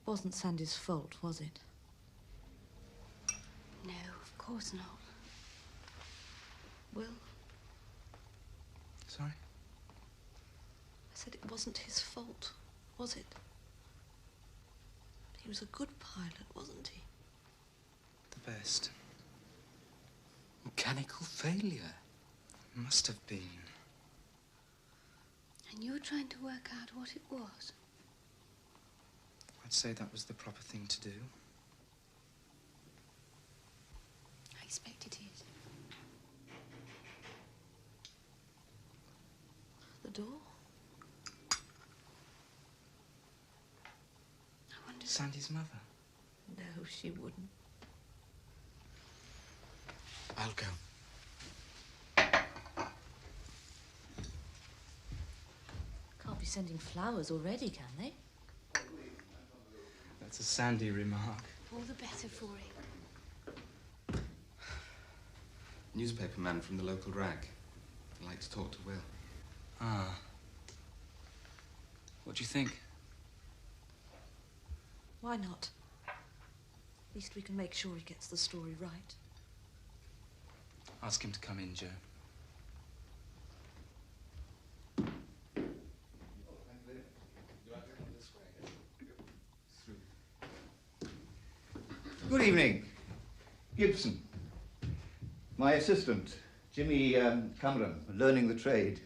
It wasn't Sandy's fault, was it? No, of course not. Will? Sorry? I said it wasn't his fault, was it? He was a good pilot, wasn't he? The best. Mechanical failure. Must have been. And you were trying to work out what it was? I'd say that was the proper thing to do. I expect it is. The door? I wonder... Sandy's mother? No, she wouldn't. I'll go. Can't be sending flowers already, can they? That's a Sandy remark. All the better for him. Newspaper man from the local rag. I'd like to talk to Will. Ah. What do you think? Why not? At least we can make sure he gets the story right. Ask him to come in, Joe. Good evening. Gibson. My assistant, Jimmy Cameron, learning the trade.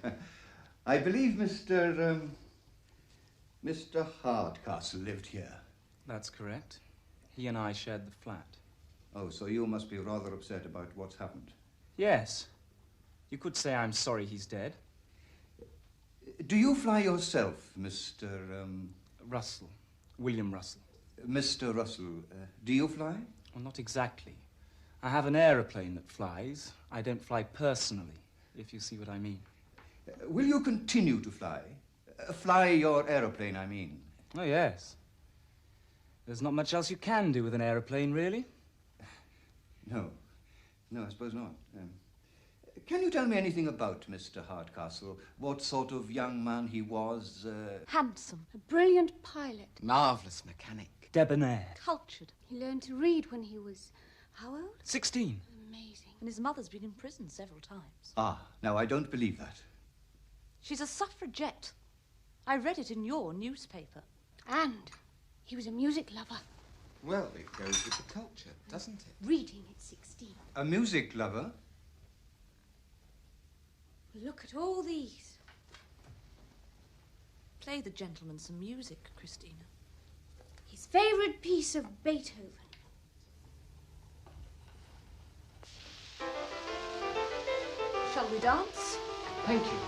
I believe Mr. Hardcastle lived here. That's correct. He and I shared the flat. Oh, so you must be rather upset about what's happened. Yes. You could say I'm sorry he's dead. Do you fly yourself, Mr. Russell. William Russell. Mr. Russell, do you fly? Well, not exactly. I have an aeroplane that flies. I don't fly personally, if you see what I mean. Will you continue to fly? Fly your aeroplane, I mean. Oh, yes. There's not much else you can do with an aeroplane, really. No. No, I suppose not. Can you tell me anything about Mr. Hardcastle? What sort of young man he was? Handsome. A brilliant pilot. Marvellous mechanic. Debonair. Cultured. He learned to read when he was... how old? 16. Amazing. And his mother's been in prison several times. Ah, now I don't believe that. She's a suffragette. I read it in your newspaper. And he was a music lover. Well, it goes with the culture, doesn't it? Reading at 16. A music lover? Look at all these. Play the gentleman some music, Christina. His favourite piece of Beethoven. Shall we dance? Thank you.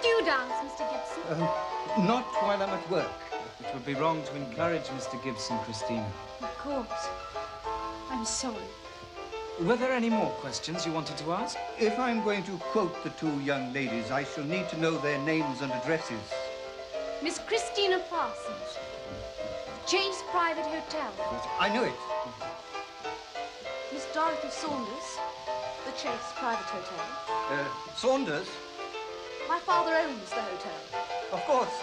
Do you dance, Mr. Gibson? Not while I'm at work. It would be wrong to encourage Mr. Gibson, Christina. Of course. I'm sorry. Were there any more questions you wanted to ask? If I'm going to quote the two young ladies, I shall need to know their names and addresses. Miss Christina Parsons. Chase Private Hotel. I knew it. Miss Dorothy Saunders, the Chase Private Hotel. Saunders? My father owns the hotel. Of course.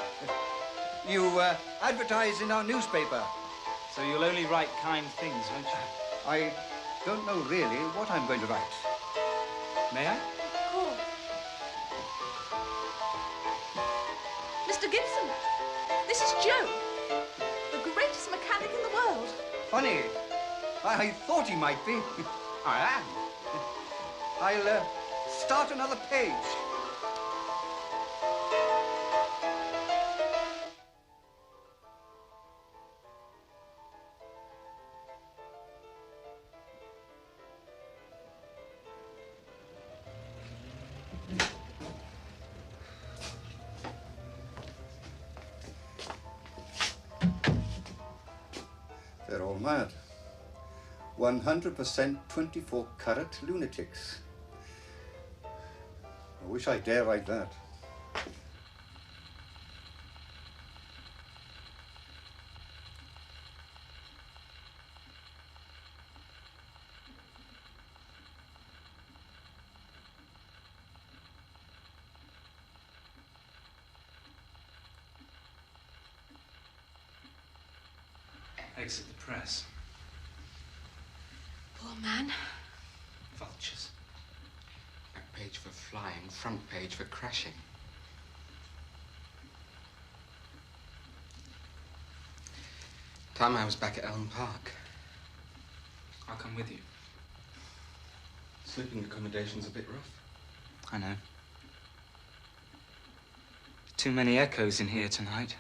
You advertise in our newspaper. So you'll only write kind things, won't you? I don't know really what I'm going to write. May I? Of course. Mr. Gibson, this is Joe, the greatest mechanic in the world. Funny. I thought he might be. I am. I'll start another page. They're all mad. 100% 24-carat lunatics. I wish I dare write that. Exit the press. Poor man. Vultures. Back page for flying, front page for crashing. Time I was back at Elm Park. I'll come with you. Sleeping accommodation's a bit rough. I know. Too many echoes in here tonight.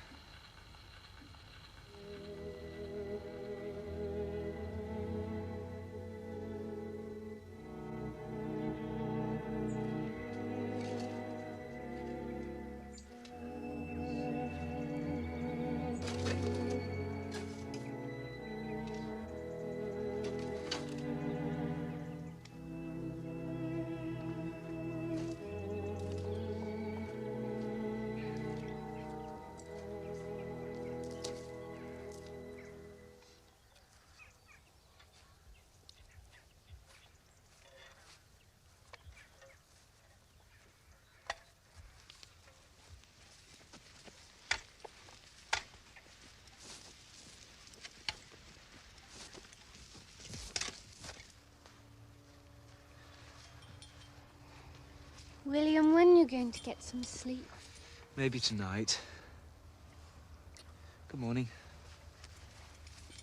William, when are you going to get some sleep? Maybe tonight. Good morning.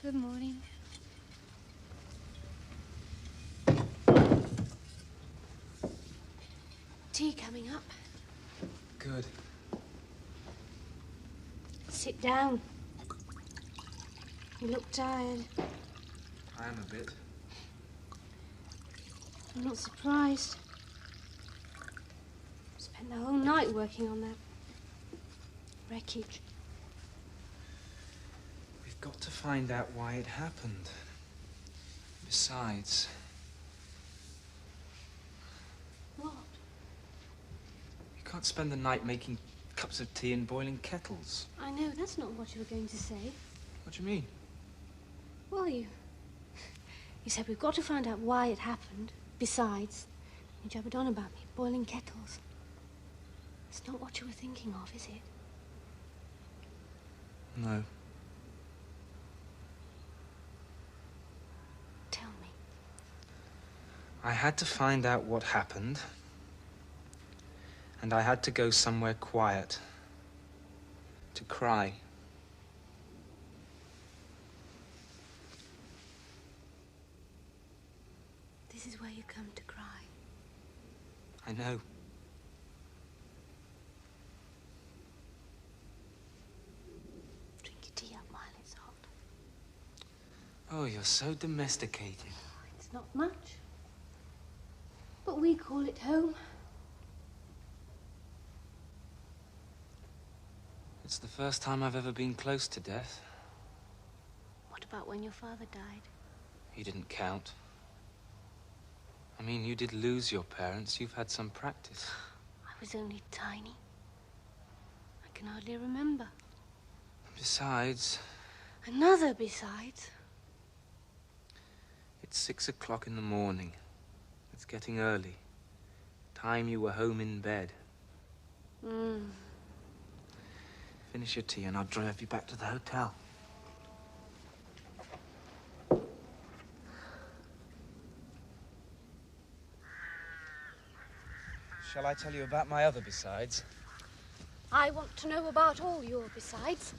Good morning. Tea coming up. Good. Sit down. You look tired. I am a bit. I'm not surprised. Spent the whole night working on that wreckage. We've got to find out why it happened. Besides... What? You can't spend the night making cups of tea and boiling kettles. I know, that's not what you were going to say. What do you mean? Well, you said we've got to find out why it happened. Besides, you jabbered on about me boiling kettles. It's not what you were thinking of, is it? No. Tell me. I had to find out what happened. And I had to go somewhere quiet. To cry. This is where you come to cry. I know. Drink your tea up while it's hot. Oh, you're so domesticated. It's not much. But we call it home. It's the first time I've ever been close to death. What about when your father died? He didn't count. I mean, you did lose your parents. You've had some practice. I was only tiny. I can hardly remember. Besides... Another besides. It's 6 o'clock in the morning. It's getting early. Time you were home in bed. Finish your tea and I'll drive you back to the hotel. Shall I tell you about my other besides? I want to know about all your besides.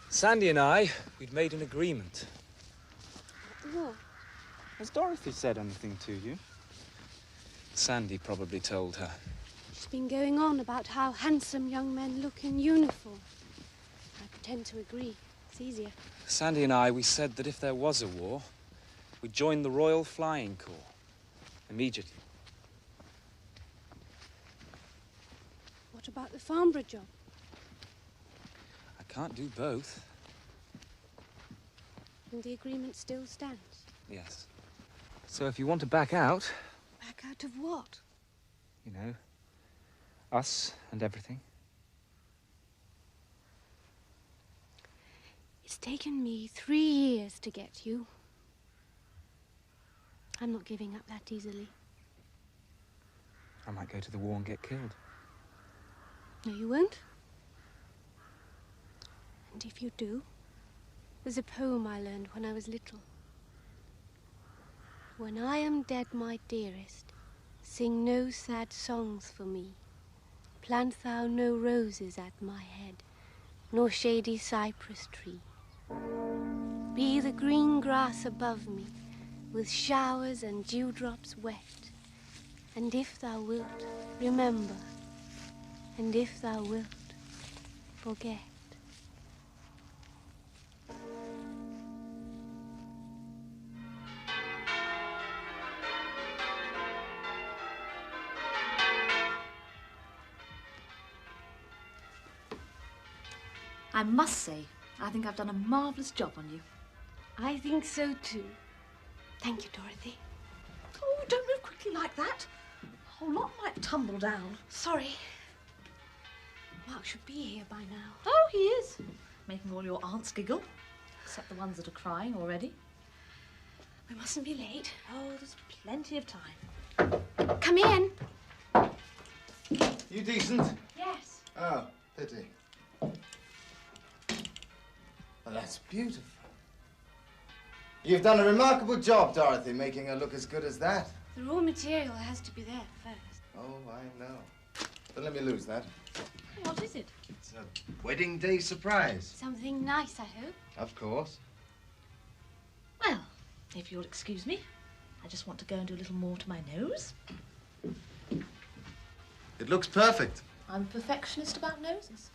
Sandy and I, we'd made an agreement. What? Has Dorothy said anything to you? Sandy probably told her. She's been going on about how handsome young men look in uniform. I pretend to agree. It's easier. Sandy and I, we said that if there was a war, we'd join the Royal Flying Corps. Immediately. What about the Flambards job? I can't do both. And the agreement still stands. Yes. So if you want to back out... Back out of what? You know, us and everything. It's taken me 3 years to get you. I'm not giving up that easily. I might go to the war and get killed. No, you won't. And if you do, There's a poem I learned when I was little. When I am dead, my dearest, sing no sad songs for me. Plant thou no roses at my head, nor shady cypress tree. Be the green grass above me, with showers and dewdrops wet. And if thou wilt, remember, and if thou wilt, forget. I must say, I think I've done a marvellous job on you. I think so too. Thank you, Dorothy. Oh, don't move quickly like that. The whole lot might tumble down. Sorry. Mark should be here by now. Oh, he is. Making all your aunts giggle. Except the ones that are crying already. We mustn't be late. Oh, there's plenty of time. Come in. You decent? Yes. Oh, pity. Well, that's beautiful. You've done a remarkable job, Dorothy, making her look as good as that. The raw material has to be there first. Oh, I know. But let me lose that. What is it? It's a wedding day surprise. Something nice, I hope. Of course. Well, if you'll excuse me, I just want to go and do a little more to my nose. It looks perfect. I'm a perfectionist about noses.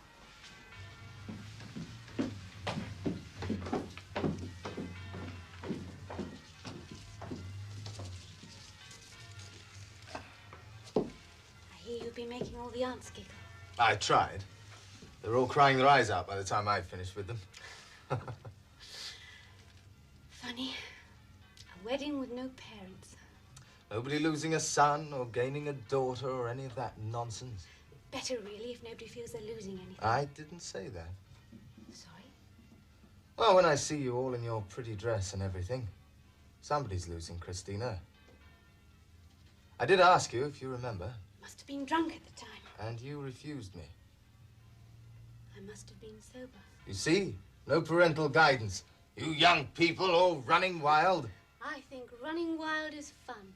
I hear you've been making all the aunts giggle. I tried. They were all crying their eyes out by the time I finished with them. Funny. A wedding with no parents. Nobody losing a son or gaining a daughter or any of that nonsense. Better, really, if nobody feels they're losing anything. I didn't say that. Sorry? Well, when I see you all in your pretty dress and everything, somebody's losing Christina. I did ask you, if you remember. Must have been drunk at the time. And you refused me. I must have been sober. You see? No parental guidance. You young people all running wild. I think running wild is fun.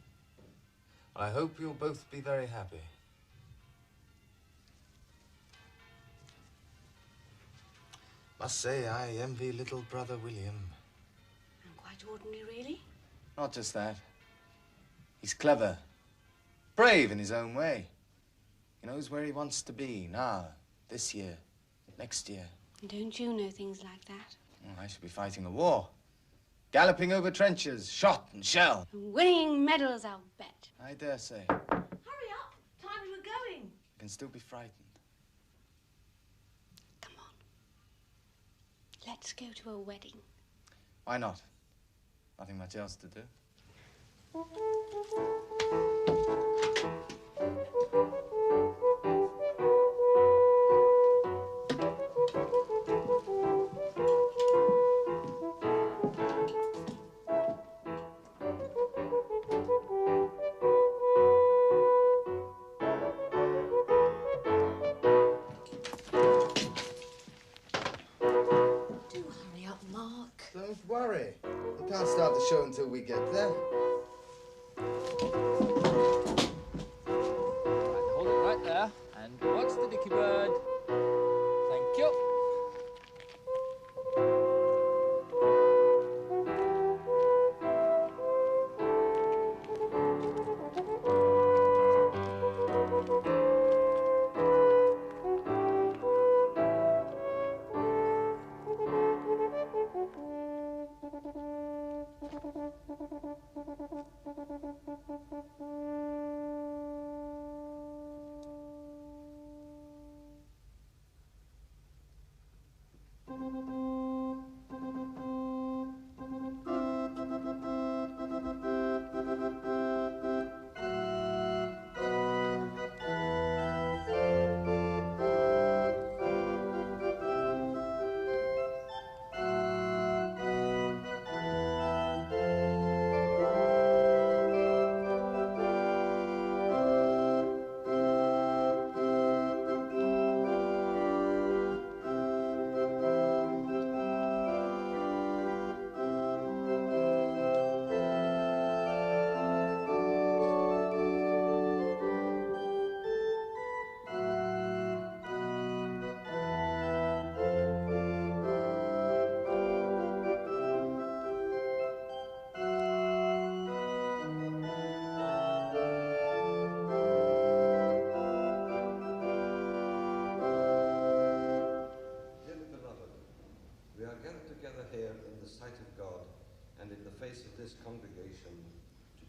I hope you'll both be very happy. Must say, I envy little brother William. And quite ordinary, really. Not just that. He's clever. Brave in his own way. He knows where he wants to be now, this year, next year. Don't you know things like that? Well, I should be fighting a war. Galloping over trenches, shot and shell. And winning medals, I'll bet. I dare say. Hurry up! Time we were going. You can still be frightened. Come on. Let's go to a wedding. Why not? Nothing much else to do. Do hurry up, Mark. Don't worry. We can't start the show until we get there. Right, hold it right there. And watch the dicky bird. Thank you.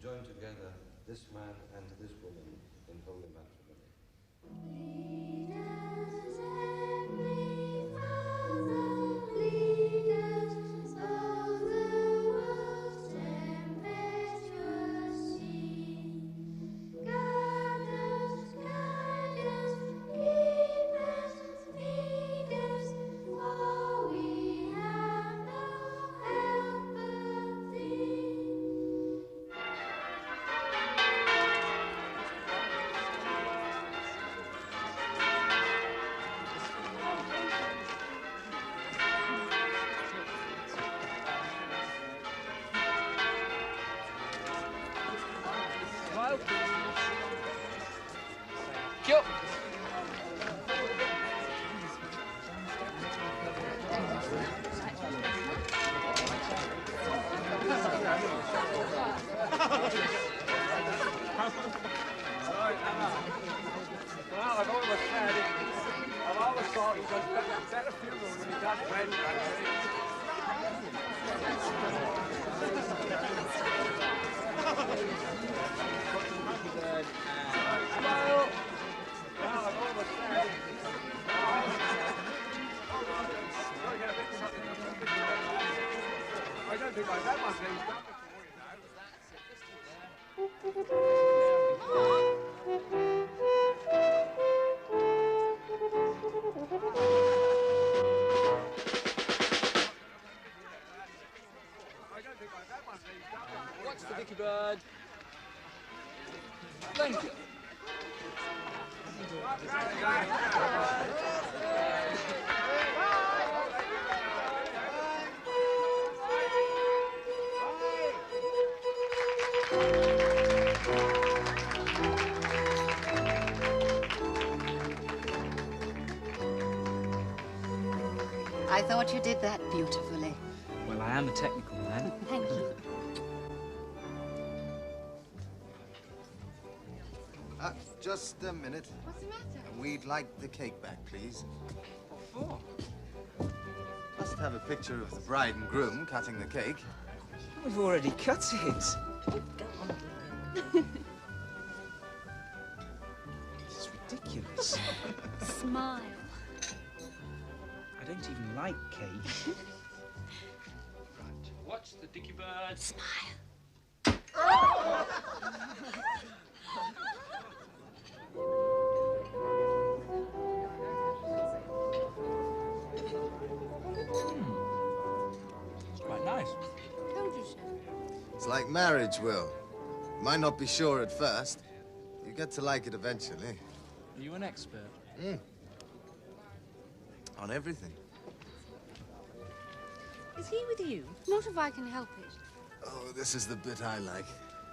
join together this man and this woman in holy matrimony. What's the Dicky Bird? Thank you. I thought you did that beautifully. Well, I am a technical man. Thank you. Just a minute. What's the matter? And we'd like the cake back, please. What for? Must have a picture of the bride and groom cutting the cake. We've already cut it. This is ridiculous. Smile. I don't even like cake. Watch the Dicky Bird. Smile. It's quite nice. Told you so. It's like marriage, Will. You might not be sure at first. You get to like it eventually. Are you an expert? On everything. Is he with you? Not if I can help it. Oh, this is the bit I like.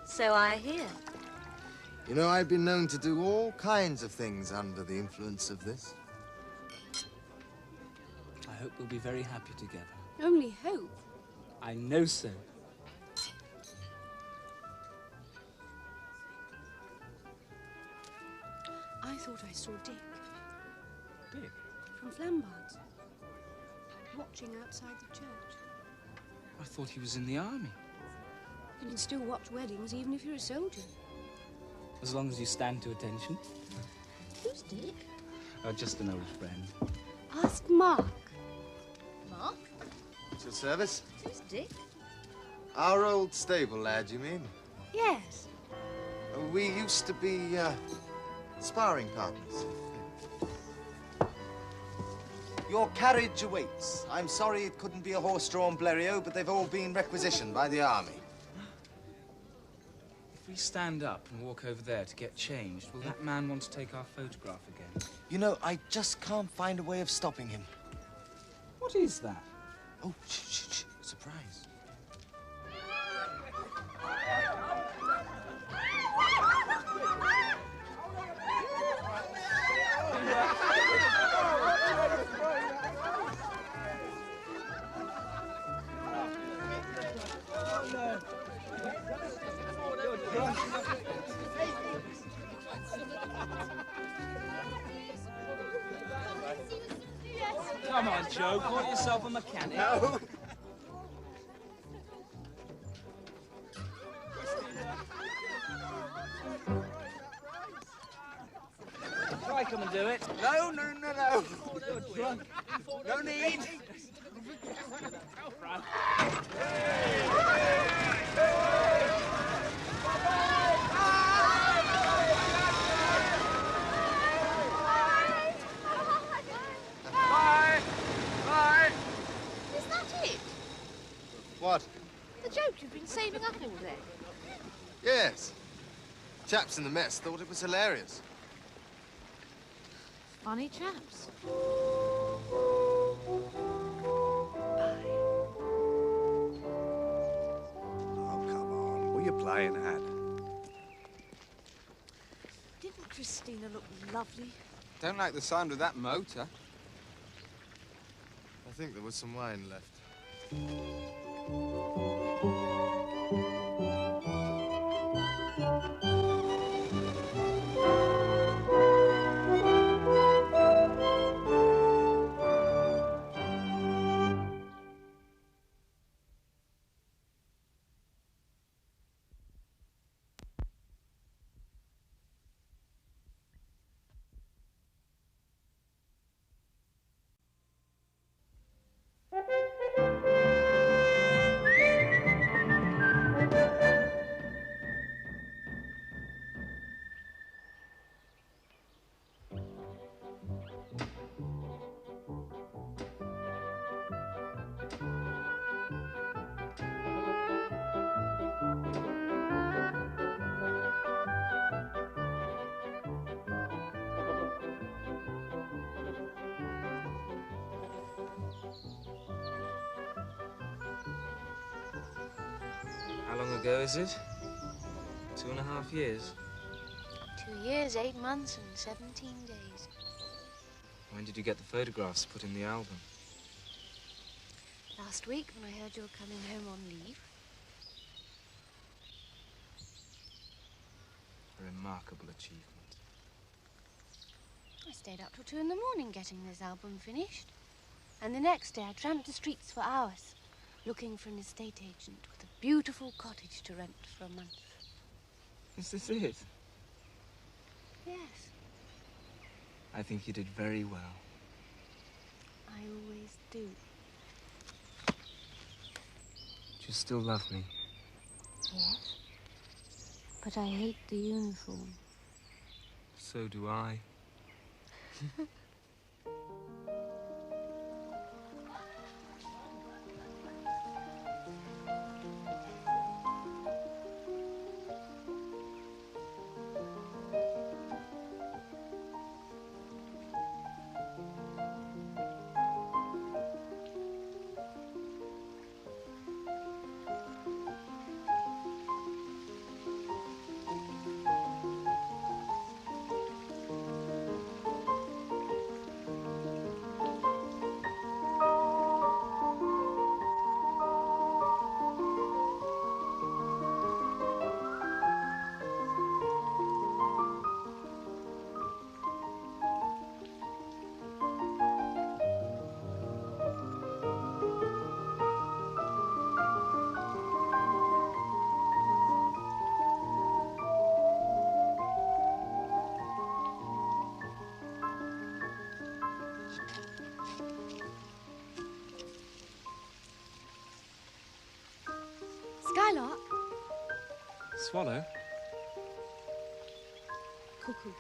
So I hear. You know, I've been known to do all kinds of things under the influence of this. I hope we'll be very happy together. Only hope. I know so. I thought I saw Dick Dick? from Flambards watching outside the church. I thought he was in the army. You can still watch weddings even if you're a soldier. As long as you stand to attention. Who's Dick? Oh, just an old friend. Ask Mark. Mark? What's your service? Who's Dick? Our old stable lad, you mean? Yes. We used to be, sparring partners. Your carriage awaits. I'm sorry it couldn't be a horse-drawn Blériot, but they've all been requisitioned by the army. If we stand up and walk over there to get changed, will that man want to take our photograph again? You know, I just can't find a way of stopping him. What is that? Oh, shh. Surprise. Come on, Joe, call yourself a mechanic. No. I come and do it? No. You're drunk. No need. Bye. Bye. Is that it? What? The joke you've been saving up all day? Yes. Chaps in the mess thought it was hilarious. Funny chaps. Oh, come on. What are you playing at? Didn't Christina look lovely? Don't like the sound of that motor. I think there was some wine left. How long ago is it? 2.5 years. 2 years, 8 months, and 17 days. When did you get the photographs put in the album? Last week, when I heard you were coming home on leave. A remarkable achievement. I stayed up till 2 in the morning getting this album finished. And the next day, I tramped the streets for hours, looking for an estate agent with a beautiful cottage to rent for a month. Is this it? Yes, I think you did very well. I always do. Do you still love me? Yes, but I hate the uniform. So do I. Skylark. Swallow? Cuckoo.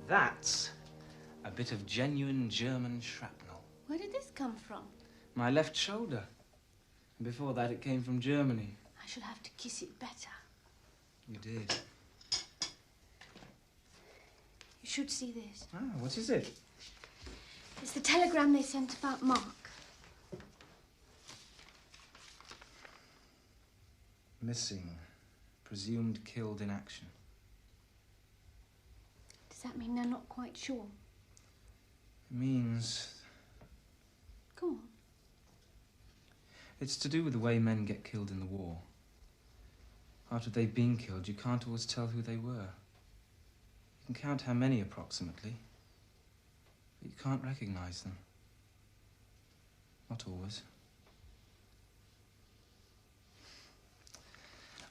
That's a bit of genuine German shrapnel. Where did this come from? My left shoulder. And before that, it came from Germany. I shall have to kiss it better. You did. You should see this. Ah, what is it? It's the telegram they sent about Mark. Missing. Presumed killed in action. Does that mean they're not quite sure? means... Go on. It's to do with the way men get killed in the war. After they've been killed, you can't always tell who they were. You can count how many approximately, but you can't recognize them. Not always.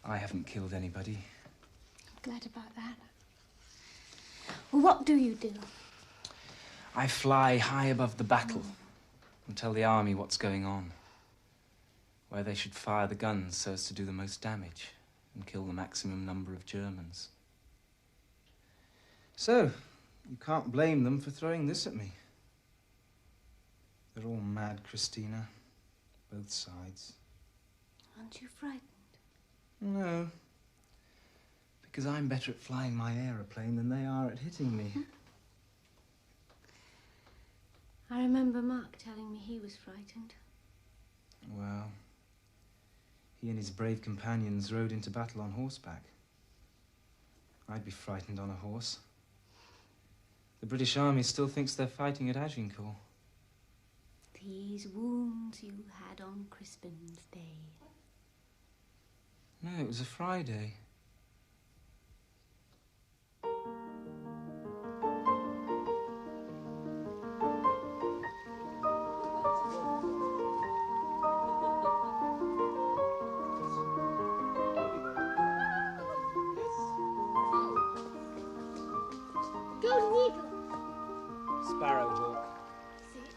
I haven't killed anybody. I'm glad about that. Well, what do you do? I fly high above the battle and tell the army what's going on, where they should fire the guns so as to do the most damage and kill the maximum number of Germans. So, you can't blame them for throwing this at me. They're all mad, Christina. Both sides. Aren't you frightened? No. Because I'm better at flying my aeroplane than they are at hitting me. I remember Mark telling me he was frightened. Well, he and his brave companions rode into battle on horseback. I'd be frightened on a horse. The British Army still thinks they're fighting at Agincourt. These wounds you had on Crispin's Day. No, it was a Friday. Golden Eagle. Sparrowhawk. See it?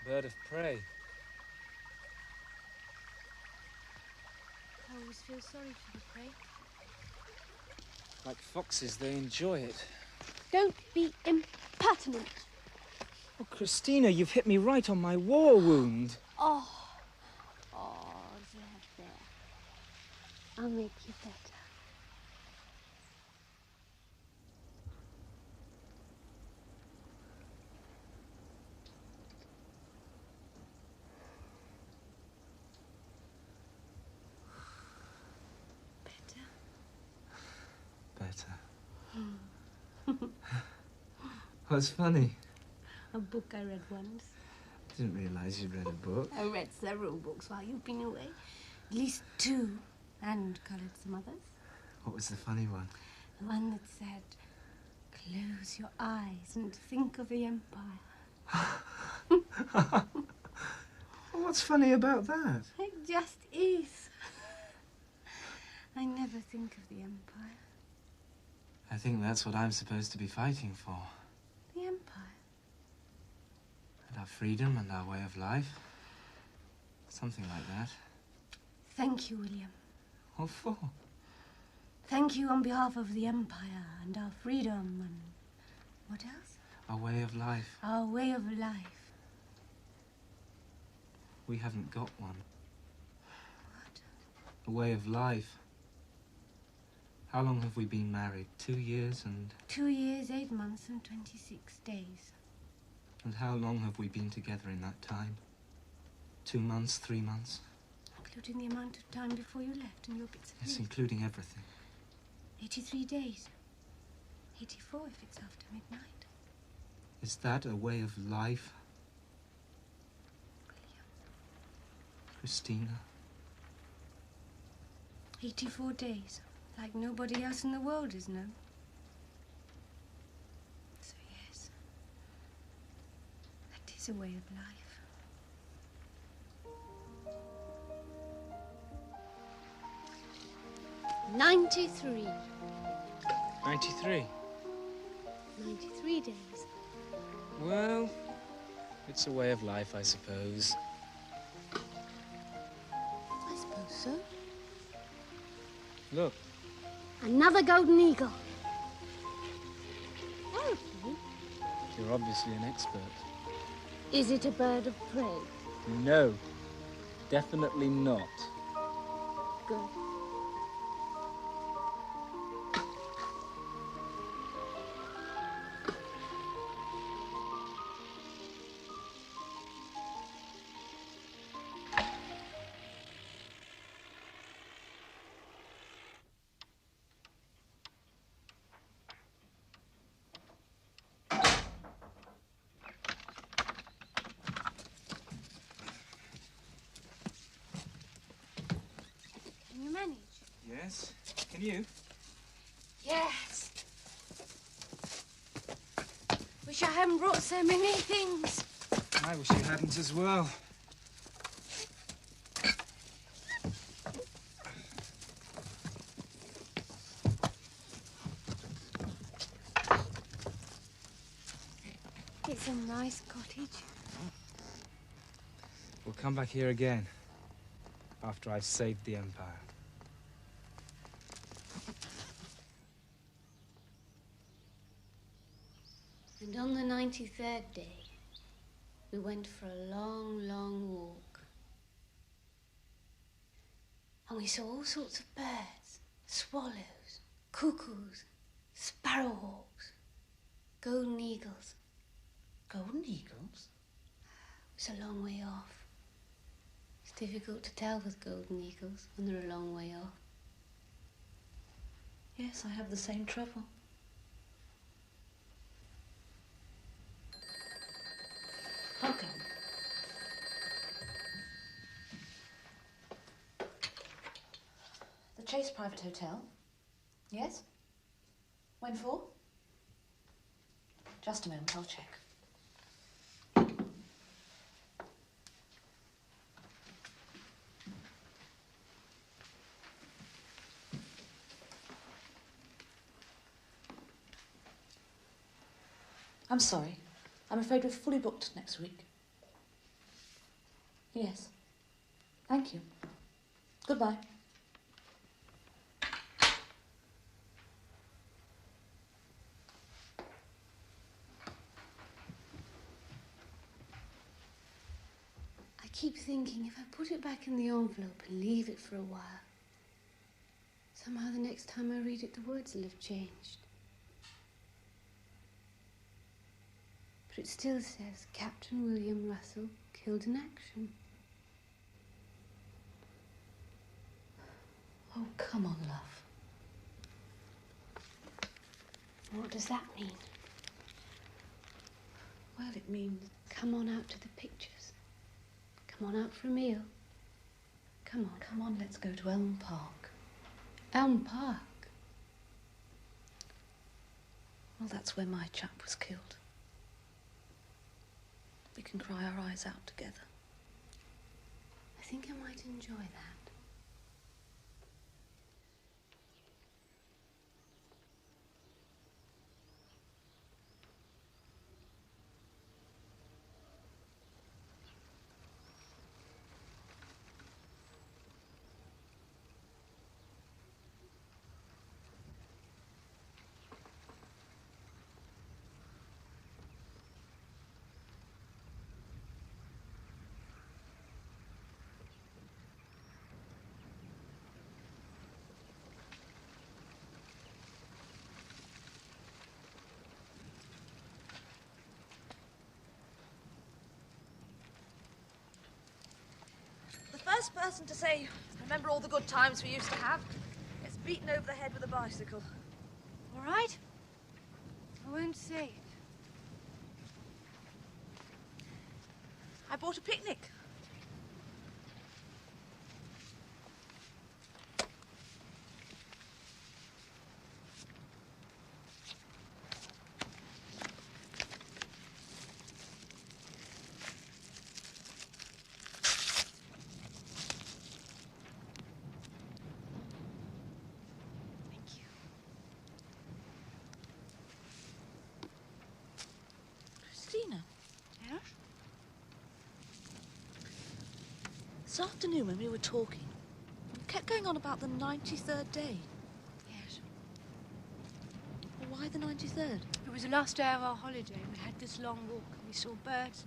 Bird of prey. I always feel sorry for the prey. Like foxes, they enjoy it. Don't be impertinent. Oh, Christina, you've hit me right on my war wound. Oh, there. I'll make you better. Better. What's funny? A book I read once. I didn't realise you'd read a book. I read several books while you've been away. At least 2, and coloured some others. What was the funny one? The one that said, close your eyes and think of the Empire. What's funny about that? It just is. I never think of the Empire. I think that's what I'm supposed to be fighting for. The Empire? And our freedom and our way of life. Something like that. Thank you, William. What for? Thank you on behalf of the Empire and our freedom and... what else? Our way of life. Our way of life. We haven't got one. What? A way of life. How long have we been married? 2 years and... 2 years, 8 months and 26 days. And how long have we been together in that time? 2 months, 3 months? Including the amount of time before you left and your bits of Yes, leave. including everything. 83 days. 84 if it's after midnight. Is that a way of life? William. Christina? 84 days. Like nobody else in the world has known. So yes. That is a way of life. 93. 93. 93 days. Well, it's a way of life, I suppose. I suppose so. Look. Another golden eagle. Aeroplane? You're obviously an expert. Is it a bird of prey? No. Definitely not. Good. Yes? Can you? Yes. Wish I hadn't brought so many things. I wish you hadn't as well. It's a nice cottage. We'll come back here again after I've saved the Empire. And on the 93rd day, we went for a long, long walk. And we saw all sorts of birds, swallows, cuckoos, sparrowhawks, golden eagles. Golden eagles? It's a long way off. It's difficult to tell with golden eagles when they're a long way off. Yes, I have the same trouble. I'll come. The Chase Private Hotel? Yes? When for? Just a moment, I'll check. I'm sorry. I'm afraid we're fully booked next week. Yes. Thank you. Goodbye. I keep thinking if I put it back in the envelope and leave it for a while, somehow the next time I read it, the words will have changed. But it still says Captain William Russell killed in action. Oh, come on, love. What does that mean? Well, it means... Come on out to the pictures. Come on out for a meal. Come on. Come on, let's go to Elm Park. Elm Park? Well, that's where my chap was killed. We can cry our eyes out together. I think I might enjoy that. The first person to say, remember all the good times we used to have, gets beaten over the head with a bicycle. All right? I won't say it. I bought a picnic. Christina. Yes? This afternoon when we were talking, we kept going on about the 93rd day. Yes. Well, why the 93rd? It was the last day of our holiday. We had this long walk and we saw birds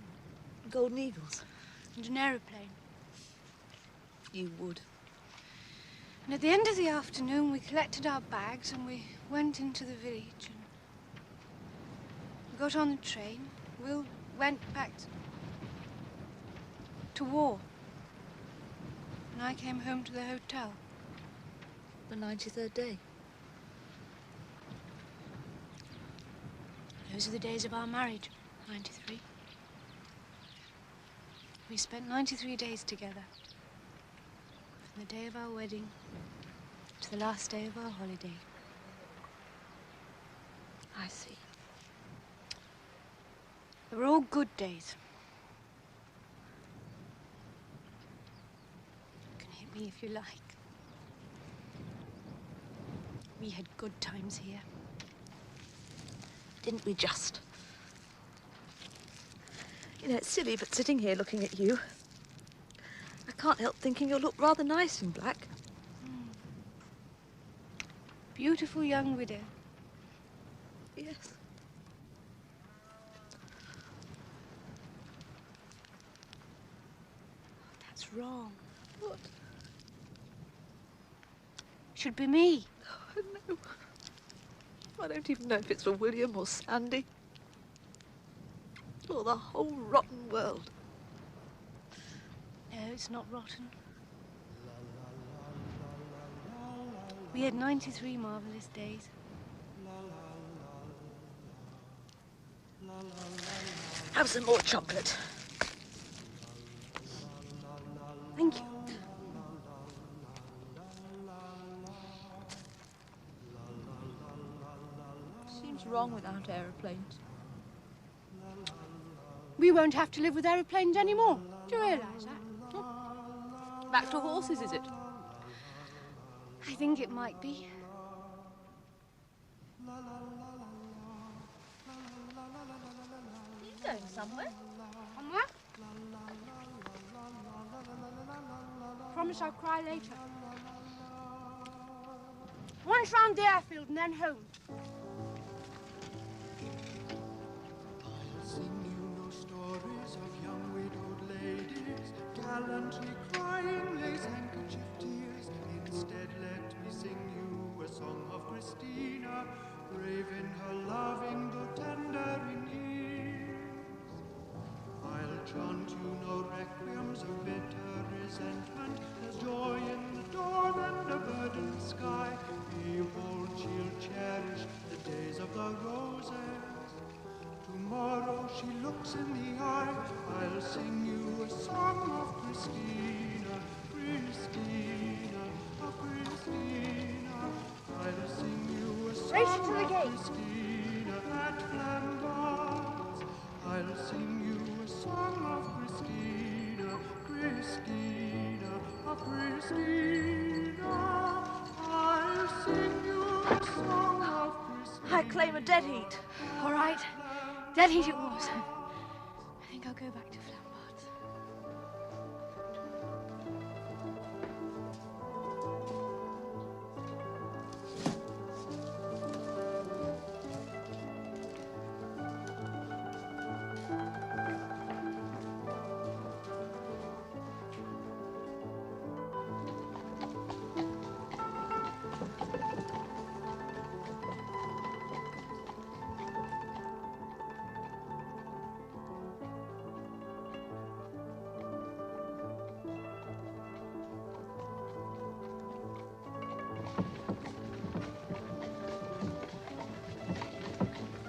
Golden eagles. and an aeroplane. You would. And at the end of the afternoon, we collected our bags and we went into the village and we got on the train. Will went back to war. And I came home to the hotel. The 93rd day. Those are the days of our marriage, 93. We spent 93 days together. From the day of our wedding It's the last day of our holiday. I see. They were all good days. You can hit me if you like. We had good times here. Didn't we just? You know, it's silly, but sitting here looking at you, I can't help thinking you'll look rather nice in black. Beautiful young widow. Yes. That's wrong. What? Should be me. Oh, no. I don't even know if it's for William or Sandy. Or the whole rotten world. No, it's not rotten. We had 93 marvellous days. Have some more chocolate. Thank you. Seems wrong without aeroplanes. We won't have to live with aeroplanes anymore. Do you realise that? Back to horses, is it? I think it might be. You going somewhere? Somewhere? Promise I'll cry later. Once round the airfield and then home. I'll sing you no stories of young widowed ladies, gallantly crying lace handkerchief tears. Instead, let me sing you a song of Christina, brave in her loving though tender in years. I'll chant you no requiems of bitter resentment. There's joy in the dawn and a burdened sky. Behold, she'll cherish the days of the roses. Tomorrow she looks in the eye. I'll sing you a song of Christina, Christina, of Christina. I'll sing you a song of Christina at Flambards. I'll sing you a song of Christina, Christina, of Christina. I'll sing you a song of Christina. I claim a dead heat. All right. Dead heat it was. I think I'll go back to Flambards.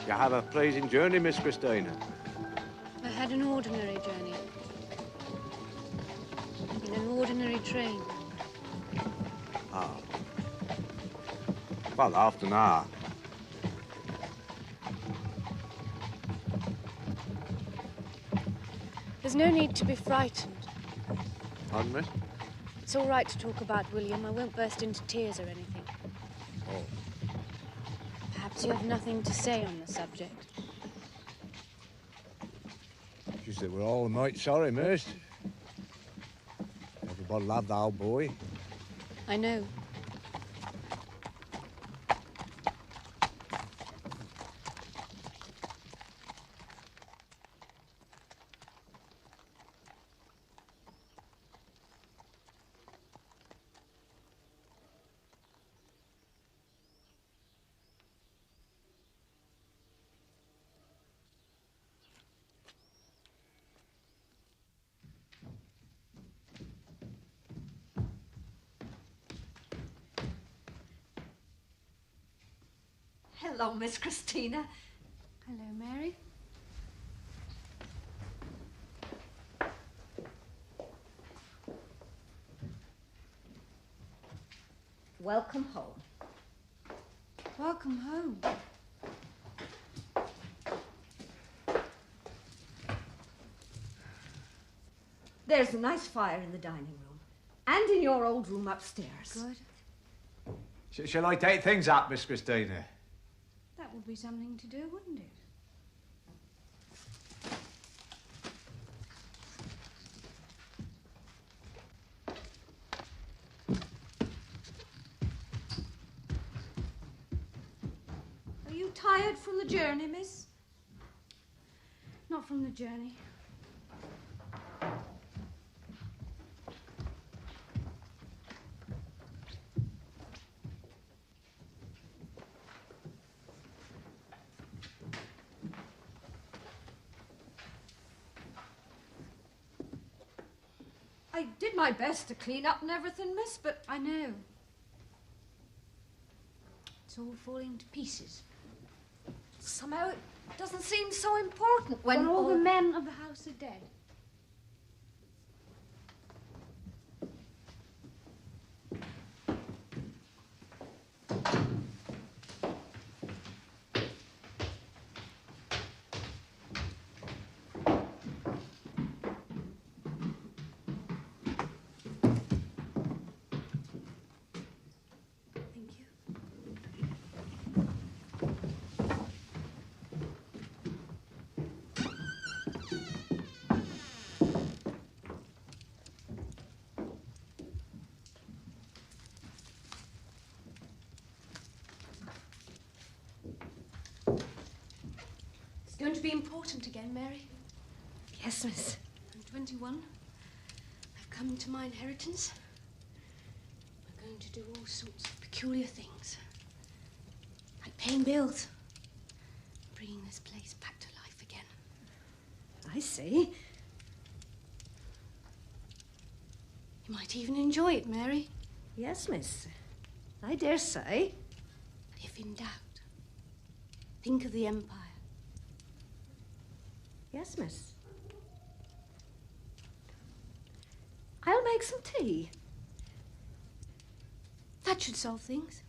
You have a pleasing journey, Miss Christina. I had an ordinary journey. In an ordinary train. Ah. Well, half an hour. There's no need to be frightened. Pardon, miss? It's all right to talk about William. I won't burst into tears or anything. Oh. Perhaps you have nothing to say on the subject. Just that we're all a mite sorry, miss. Everybody loved the old boy. I know. Hello, Miss Christina. Hello, Mary. welcome home. Welcome home. There's a nice fire in the dining room and in your old room upstairs. Good. Shall I take things up, Miss Christina? That would be something to do, wouldn't it? Are you tired from the journey, miss? Not from the journey. I did my best to clean up and everything, miss, but I know. It's all falling to pieces. somehow it doesn't seem so important when all the men of the house are dead. It's going to be important again, Mary. Yes, miss. I'm 21. I've come to my inheritance. We're going to do all sorts of peculiar things. Like paying bills. Bringing this place back to life again. I see. You might even enjoy it, Mary. Yes, miss. I dare say. But if in doubt, think of the Empire. Yes, miss. I'll make some tea. That should solve things.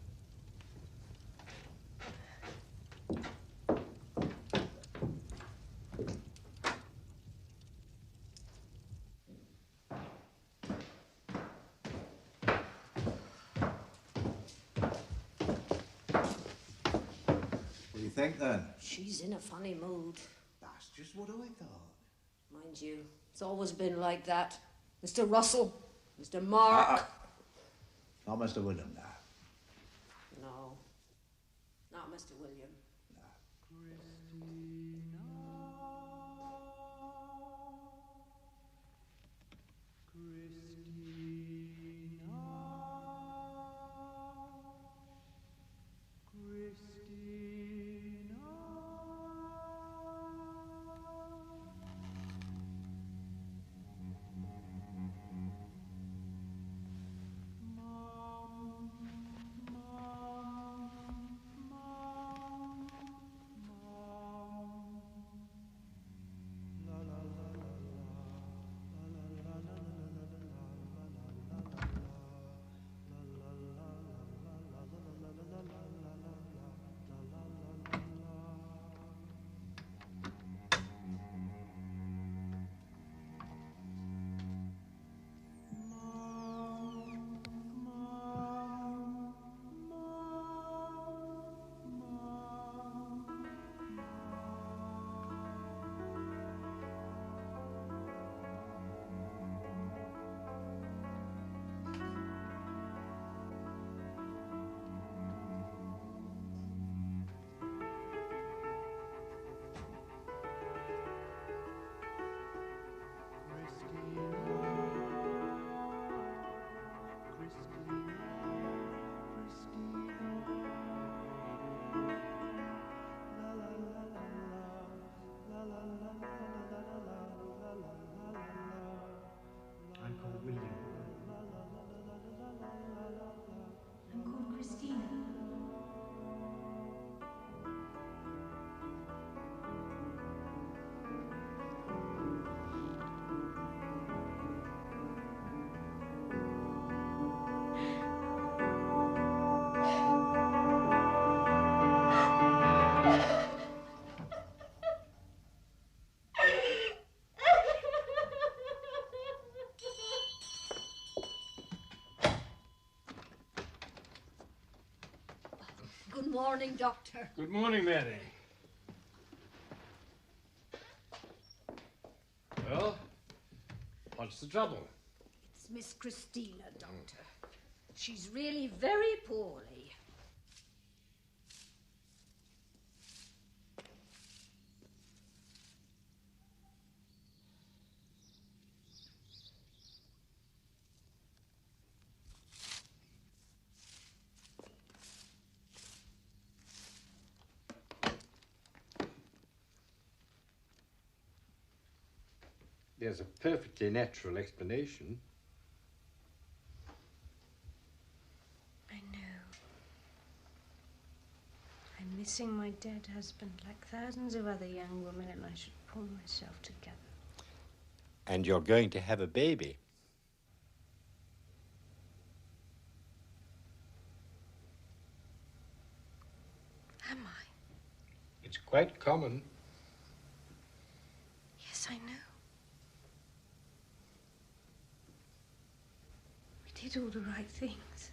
What do you think, then? She's in a funny mood. That's just what I thought. Mind you, it's always been like that. Mr. Russell, Mr. Mark. Not Mr. William, now. No, not Mr. William. morning, Doctor. Good morning, Mary. Well, what's the trouble? It's Miss Christina, Doctor. She's really very poorly. There's a perfectly natural explanation. I know. I'm missing my dead husband like thousands of other young women, and I should pull myself together. And you're going to have a baby. Am I? It's quite common. Yes, I know. We did all the right things.